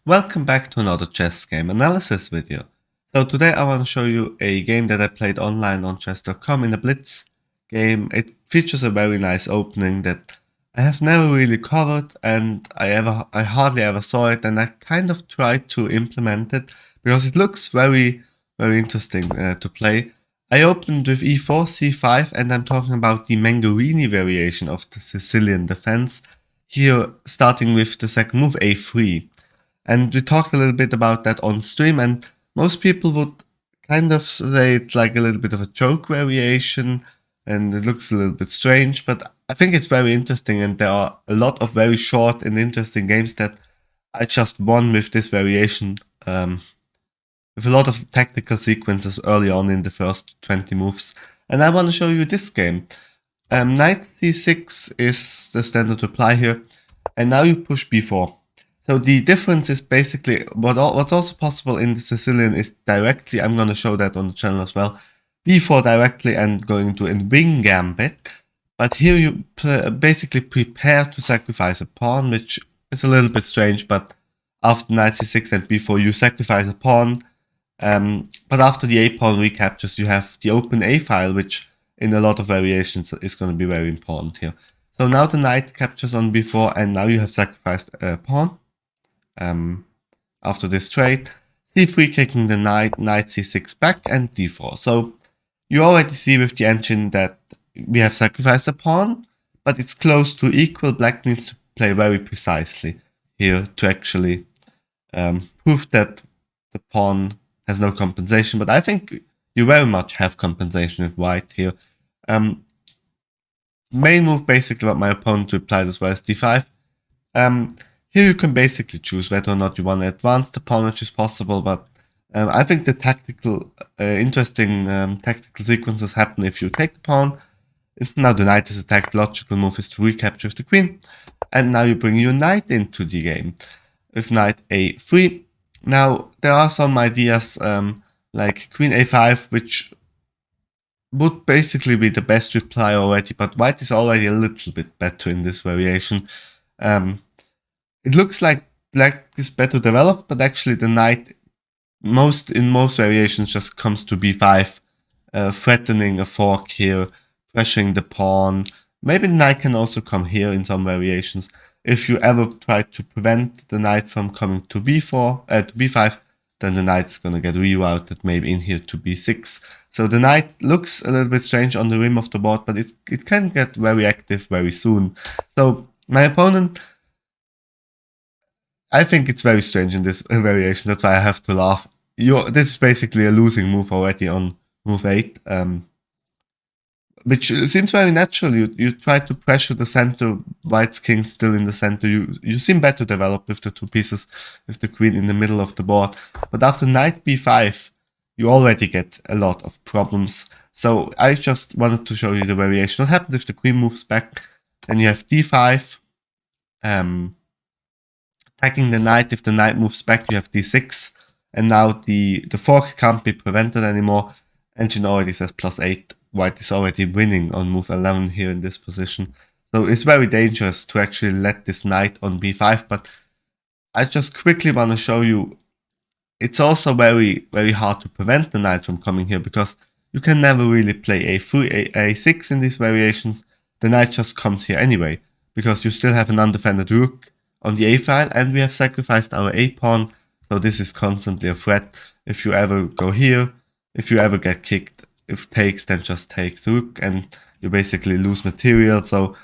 Welcome back to another chess game analysis video. So today I want to show you a game that I played online on chess.com in a blitz game. It features a very nice opening that I have never really covered and I hardly ever saw it, and I kind of tried to implement it because it looks very interesting to play. I opened with e4, c5, and I'm talking about the Mengarini variation of the Sicilian defense. Here starting with the second move, a3. And we talked a little bit about that on stream, and most people would kind of say it's like a little bit of a joke variation, and it looks a little bit strange, but I think it's very interesting, and there are a lot of very short and interesting games that I just won with this variation, with a lot of tactical sequences early on in the first 20 moves. And I want to show you this game. Knight c6 is the standard reply here, and now you push b4. So the difference is basically, what's also possible in the Sicilian is directly, I'm going to show that on the channel as well, b4 directly and going to a wing gambit. But here you basically prepare to sacrifice a pawn, which is a little bit strange, but after knight c6 and b4 you sacrifice a pawn. But after the a pawn recaptures you have the open a file, which in a lot of variations is going to be very important here. So now the knight captures on b4, and now you have sacrificed a pawn. After this trade, c3 kicking the knight, knight c6 back, and d4. So you already see with the engine that we have sacrificed a pawn, but it's close to equal. Black needs to play very precisely here to actually prove that the pawn has no compensation, but I think you very much have compensation with white here. Main move, basically what my opponent replied as well, is d5. Here you can basically choose whether or not you want to advance the pawn, which is possible, but I think the tactical, interesting tactical sequences happen if you take the pawn. Now the knight is attacked. Logical move is to recapture with the queen, and now you bring your knight into the game with knight a3. Now there are some ideas like queen a5, which would basically be the best reply already, but white is already a little bit better in this variation. It looks like black is better developed, but actually the knight in most variations just comes to b5, threatening a fork here, pressuring the pawn. Maybe the knight can also come here in some variations. If you ever try to prevent the knight from coming to b4, to b5, then the knight is gonna get rerouted maybe in here to b6. So the knight looks a little bit strange on the rim of the board, but it can get very active very soon. So my opponent, I think it's very strange in this variation. That's why I have to laugh. This is basically a losing move already on move 8, which seems very natural. You try to pressure the center. White's king still in the center. You seem better developed with the two pieces, with the queen in the middle of the board. But after knight b5, you already get a lot of problems. So I just wanted to show you the variation. What happens if the queen moves back? Then you have d5. Attacking the knight. If the knight moves back, you have d6, and now the fork can't be prevented anymore. Engine already says +8. White is already winning on move 11 here in this position. So it's very dangerous to actually let this knight on b5, but I just quickly want to show you it's also very hard to prevent the knight from coming here, because you can never really play a3, a6 in these variations. The knight just comes here anyway, because you still have an undefended rook on the a file, and we have sacrificed our a pawn, so this is constantly a threat. If you ever go here, if you ever get kicked, if takes, then just takes rook, and you basically lose material. So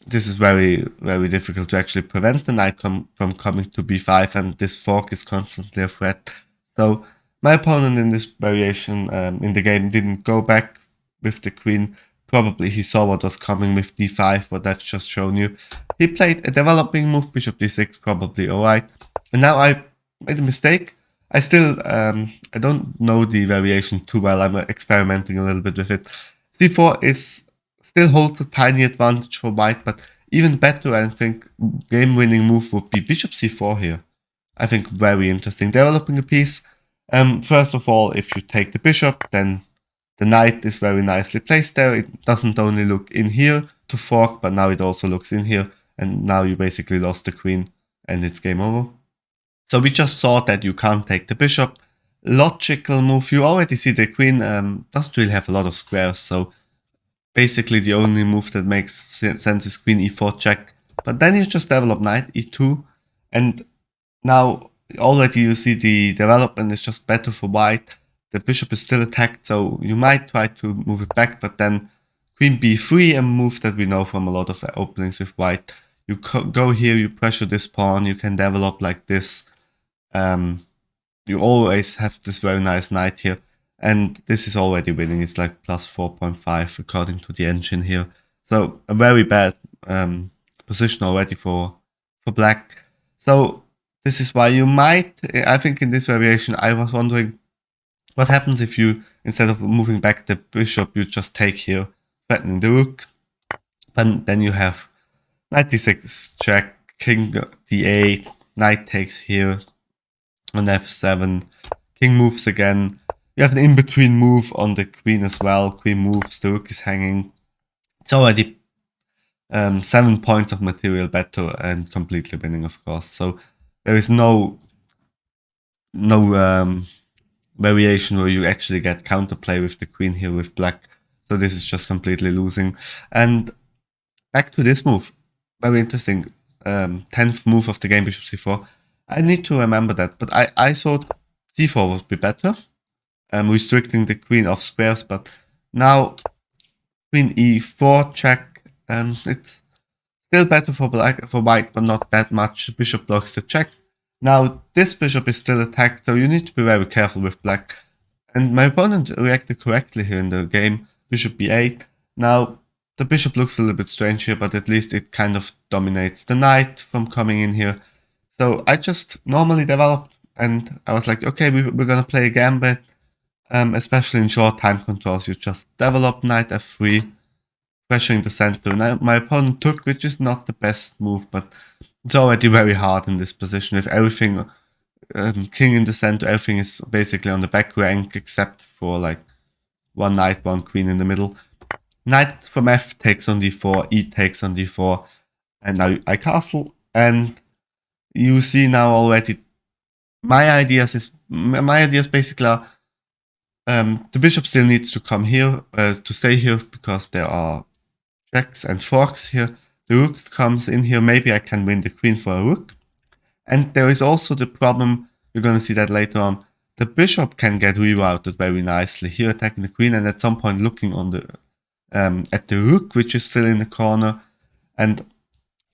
this is very difficult to actually prevent the knight from coming to b5, and this fork is constantly a threat. So my opponent in this variation in the game didn't go back with the queen. Probably he saw what was coming with d5, what I've just shown you. He played a developing move, bishop d6, probably alright. And now I made a mistake. I still, I don't know the variation too well. I'm experimenting a little bit with it. c4 still holds a tiny advantage for white, but even better, I think, game-winning move would be bishop c4 here. I think very interesting. Developing a piece. First of all, if you take the bishop, then the knight is very nicely placed there. It doesn't only look in here to fork, but now it also looks in here. And now you basically lost the queen and it's game over. So we just saw that you can't take the bishop. Logical move. You already see the queen doesn't really have a lot of squares, so basically the only move that makes sense is queen e4 check. But then you just develop knight e2, and now already you see the development is just better for white. The bishop is still attacked, so you might try to move it back, but then queen b3, a move that we know from a lot of openings with white. You go here, you pressure this pawn, you can develop like this. You always have this very nice knight here, and this is already winning. It's like plus 4.5 according to the engine here. So a very bad position already for black. So this is why you might, I think in this variation, I was wondering what happens if you, instead of moving back the bishop, you just take here, threatening the rook. But then you have knight d6 check, king d8, knight takes here on f7, king moves again. You have an in-between move on the queen as well. Queen moves, the rook is hanging. It's already 7 points of material better and completely winning, of course. So there is no variation where you actually get counterplay with the queen here with black. So this is just completely losing. And back to this move. Very interesting. 10th move of the game, bishop c4. I need to remember that, but I thought c4 would be better. Restricting the queen off squares, but now queen e4 check, and it's still better for white, but not that much. The bishop blocks the check. Now this bishop is still attacked, so you need to be very careful with black. And my opponent reacted correctly here in the game. Bishop b8. Now the bishop looks a little bit strange here, but at least it kind of dominates the knight from coming in here. So I just normally developed, and I was like, okay, we're gonna play a gambit. Especially in short time controls, you just develop knight f3, pressuring the center. Now my opponent took, which is not the best move, but it's already very hard in this position. If everything, king in the center, everything is basically on the back rank except for like one knight, one queen in the middle. Knight from f takes on d4, e takes on d4, and now I castle. And you see now already my ideas basically are, the bishop still needs to come here, to stay here, because there are checks and forks here. The rook comes in here, maybe I can win the queen for a rook. And there is also the problem, you're going to see that later on, the bishop can get rerouted very nicely here, attacking the queen, and at some point looking on the at the rook, which is still in the corner. And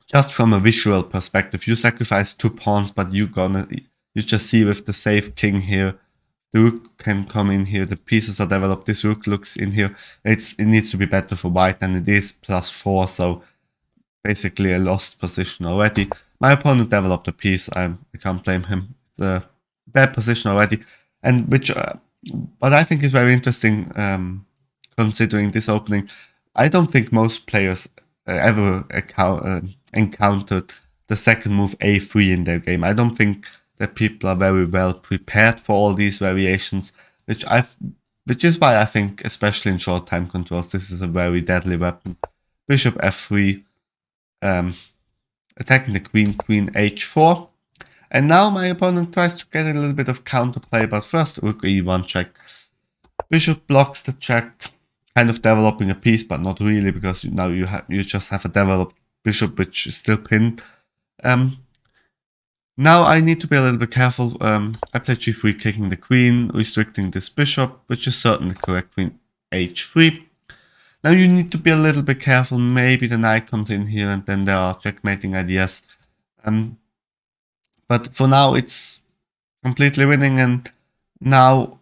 just from a visual perspective, you sacrifice 2 pawns, but you just see with the safe king here, the rook can come in here, the pieces are developed, this rook looks in here. It needs to be better for white, and it is +4, so basically a lost position already. My opponent developed a piece, I can't blame him. It's a bad position already, and which, what I think is very interesting, considering this opening, I don't think most players ever encountered the second move a3 in their game. I don't think that people are very well prepared for all these variations, which is why I think, especially in short time controls, this is a very deadly weapon. Bishop f3, attacking the queen, queen h4. And now my opponent tries to get a little bit of counterplay, but first rook e1 check. Bishop blocks the check, kind of developing a piece, but not really, because now you just have a developed bishop which is still pinned. Now I need to be a little bit careful. I play g3, kicking the queen, restricting this bishop, which is certainly correct. Queen h3. Now you need to be a little bit careful. Maybe the knight comes in here, and then there are checkmating ideas. But for now, it's completely winning. And now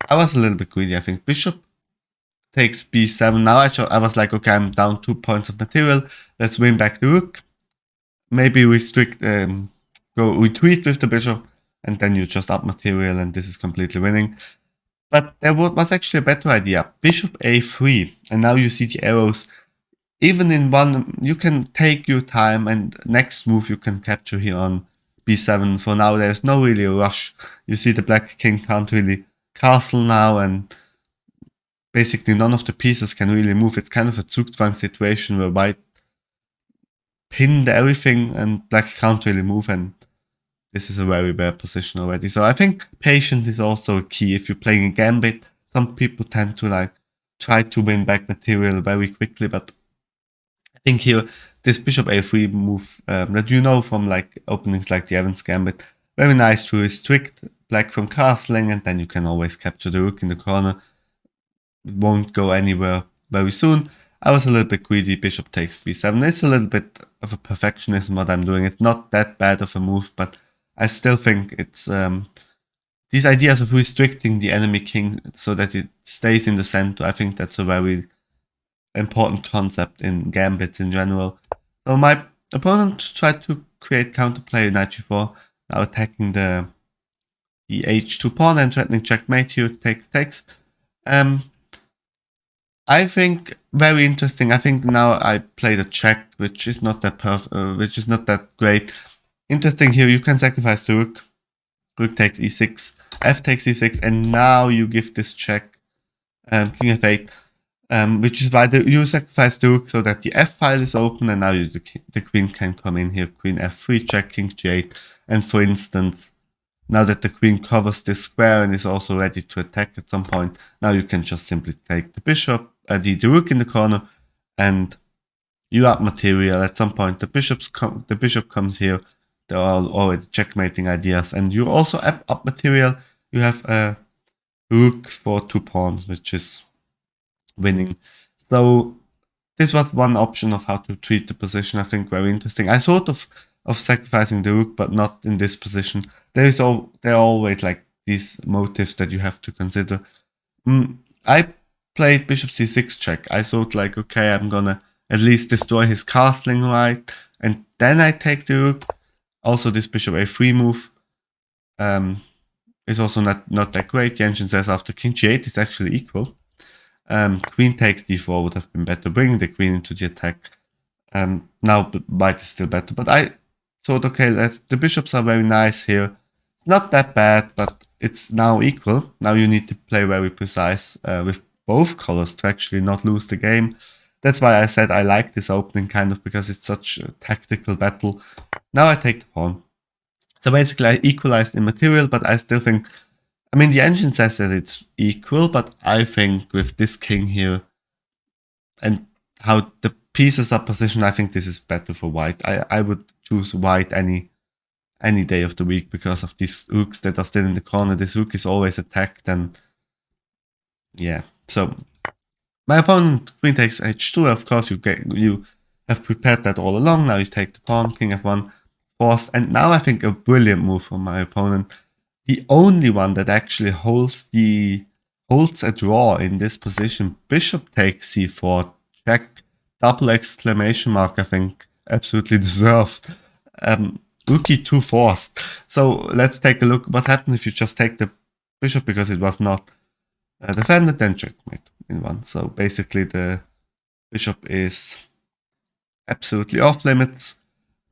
I was a little bit greedy, I think. Bishop takes b7. Now I was like, okay, I'm down 2 points of material. Let's win back the rook. Maybe go retreat with the bishop, and then you just up material, and this is completely winning. But there was actually a better idea. Bishop a3, and now you see the arrows. Even in one, you can take your time, and next move you can capture here on b7. For now, there's no really rush. You see the black king can't really castle now, and basically none of the pieces can really move. It's kind of a Zugzwang situation where white pinned everything and black can't really move, and this is a very bad position already. So I think patience is also a key if you're playing a gambit. Some people tend to like try to win back material very quickly, but I think here this bishop a3 move that you know from like openings like the Evans gambit, very nice to restrict black from castling, and then you can always capture the rook in the corner. It won't go anywhere very soon. I was a little bit greedy, bishop takes b7. It's a little bit of a perfectionism what I'm doing. It's not that bad of a move, but I still think it's these ideas of restricting the enemy king so that it stays in the center. I think that's a very important concept in gambits in general. So my opponent tried to create counterplay knight g4, now attacking the h2 pawn and threatening checkmate here, takes. I think very interesting. I think now I played a check, which is not that which is not that great. Interesting here, you can sacrifice the rook. Rook takes e6, f takes e6, and now you give this check, king f8, which is why you sacrifice the rook so that the f file is open, and now the queen can come in here, queen f3 check, king g8, and for instance, now that the queen covers this square and is also ready to attack at some point, now you can just simply take the bishop, the rook in the corner, and you up material. At some point, the bishop comes here. There are already checkmating ideas, and you also up material. You have a rook for 2 pawns, which is winning. So this was one option of how to treat the position. I think very interesting. I thought of sacrificing the rook, but not in this position. There are always like these motives that you have to consider. I played bishop c6 check. I thought like, okay, I'm gonna at least destroy his castling, right? And then I take the rook. Also, this bishop a3 move is also not that great. The engine says after king g8 it's actually equal. Queen takes d4 would have been better, bringing the queen into the attack. Now white is still better, but I thought, okay, the bishops are very nice here. It's not that bad, but it's now equal. Now you need to play very precise with both colors to actually not lose the game. That's why I said I like this opening kind of, because it's such a tactical battle. Now I take the pawn. So basically I equalized in material, but I still think, I mean, the engine says that it's equal, but I think with this king here and how the pieces are positioned, I think this is better for white. I would choose white any day of the week because of these rooks that are still in the corner. This rook is always attacked, and yeah. So my opponent queen takes h2. Of course, you have prepared that all along. Now you take the pawn, king f1, forced, and now I think a brilliant move from my opponent. The only one that actually holds a draw in this position. Bishop takes c4, check, double exclamation mark, I think, absolutely deserved. Rook e2 forced. So let's take a look what happens if you just take the bishop because it was not defended, then checkmate in one. So basically the bishop is absolutely off limits.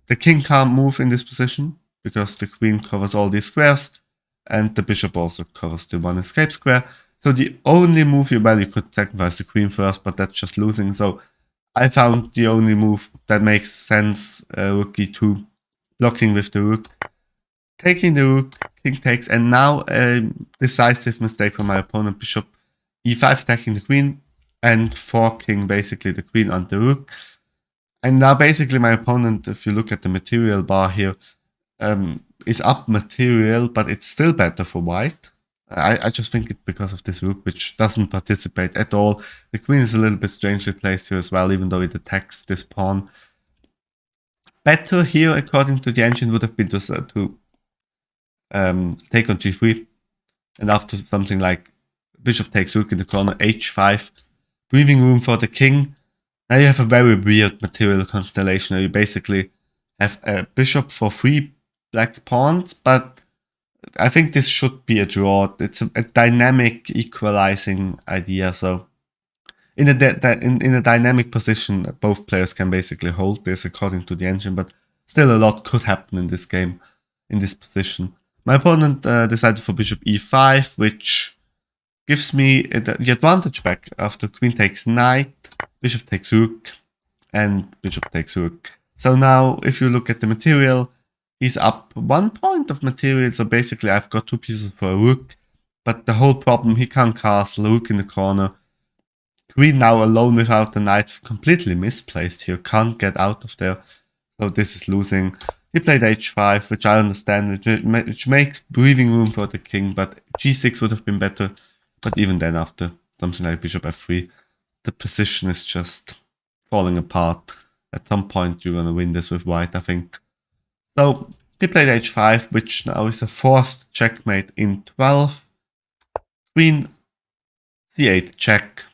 The king can't move in this position because the queen covers all these squares, and the bishop also covers the one escape square. So the only move you could sacrifice the queen first, but that's just losing. So I found the only move that makes sense, rook e2, blocking with the rook, taking the rook, king takes, and now a decisive mistake from my opponent, bishop e5 attacking the queen and forking basically the queen on the rook. And now basically my opponent, if you look at the material bar here, is up material, but it's still better for white. I just think it's because of this rook, which doesn't participate at all. The queen is a little bit strangely placed here as well, even though it attacks this pawn. Better here, according to the engine, would have been to take on g3, and after something like bishop takes rook in the corner, h5, breathing room for the king. Now you have a very weird material constellation where you basically have a bishop for 3 black pawns, but I think this should be a draw. It's a dynamic equalizing idea. So in a dynamic position, both players can basically hold this according to the engine, but still a lot could happen in this game, in this position. My opponent decided for bishop e5, which gives me the advantage back after queen takes knight, bishop takes rook, and bishop takes rook. So now if you look at the material, he's up 1 point of material, so basically I've got 2 pieces for a rook, but the whole problem, he can't castle, rook in the corner. Queen now alone without the knight, completely misplaced here, can't get out of there, so this is losing. He played h5, which I understand, which makes breathing room for the king, but g6 would have been better, but even then after something like bishop f3, the position is just falling apart. At some point you're gonna win this with white, I think. So he played h5, which now is a forced checkmate in 12. Queen c8 check.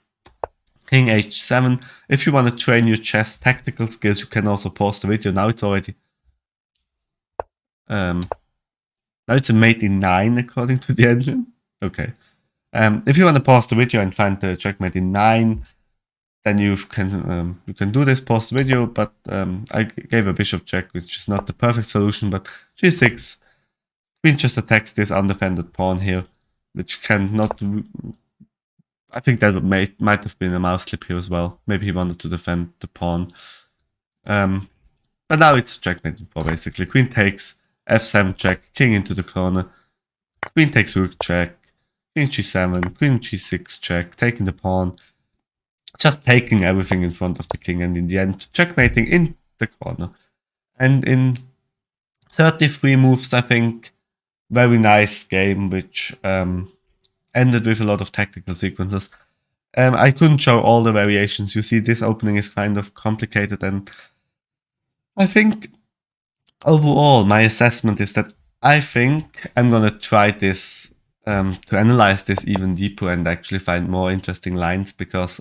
King h7. If you want to train your chess tactical skills, you can also pause the video. Now it's already now it's a mate in 9 according to the engine. Okay. If you want to pause the video and find the checkmate in 9, then you can do this, pause the video, but I gave a bishop check, which is not the perfect solution, but g6, queen just attacks this undefended pawn here, which cannot. I think that might have been a mouse slip here as well. Maybe he wanted to defend the pawn. But now it's checkmate in 4 basically. Queen takes, f7 check, king into the corner. Queen takes rook check, king g7, queen g6 check, taking the pawn. Just taking everything in front of the king, and in the end checkmating in the corner. And in 33 moves, I think, very nice game, which ended with a lot of tactical sequences. I couldn't show all the variations. You see, this opening is kind of complicated, and I think overall my assessment is that I think I'm gonna try this to analyze this even deeper and actually find more interesting lines, because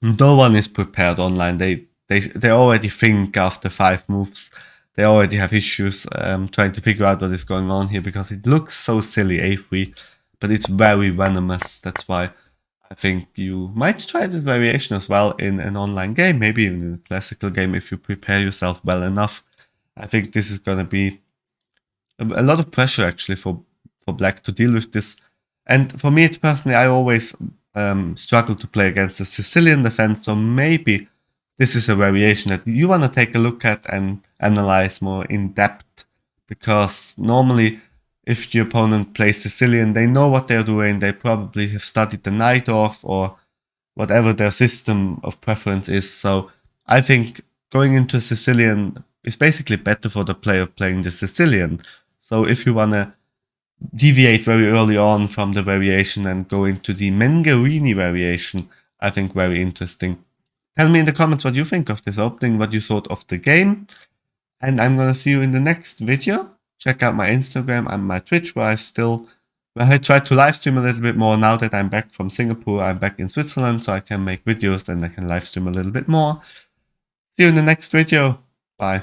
no one is prepared online. They already think after 5 moves. They already have issues trying to figure out what is going on here, because it looks so silly, a3, but it's very venomous. That's why I think you might try this variation as well in an online game, maybe even in a classical game if you prepare yourself well enough. I think this is going to be a lot of pressure actually for black to deal with this. And for me, it's personally, I always struggle to play against the Sicilian defense, so maybe this is a variation that you want to take a look at and analyze more in depth, because normally if your opponent plays Sicilian, they know what they're doing, they probably have studied the knight off or whatever their system of preference is. So I think going into Sicilian is basically better for the player playing the Sicilian. So if you want to deviate very early on from the variation and go into the Mengarini variation, I think very interesting. Tell me in the comments what you think of this opening, what you thought of the game, and I'm gonna see you in the next video. Check out my Instagram and my Twitch, where I try to live stream a little bit more. Now that I'm back from Singapore, I'm back in Switzerland, so I can make videos and I can live stream a little bit more. See you in the next video. Bye.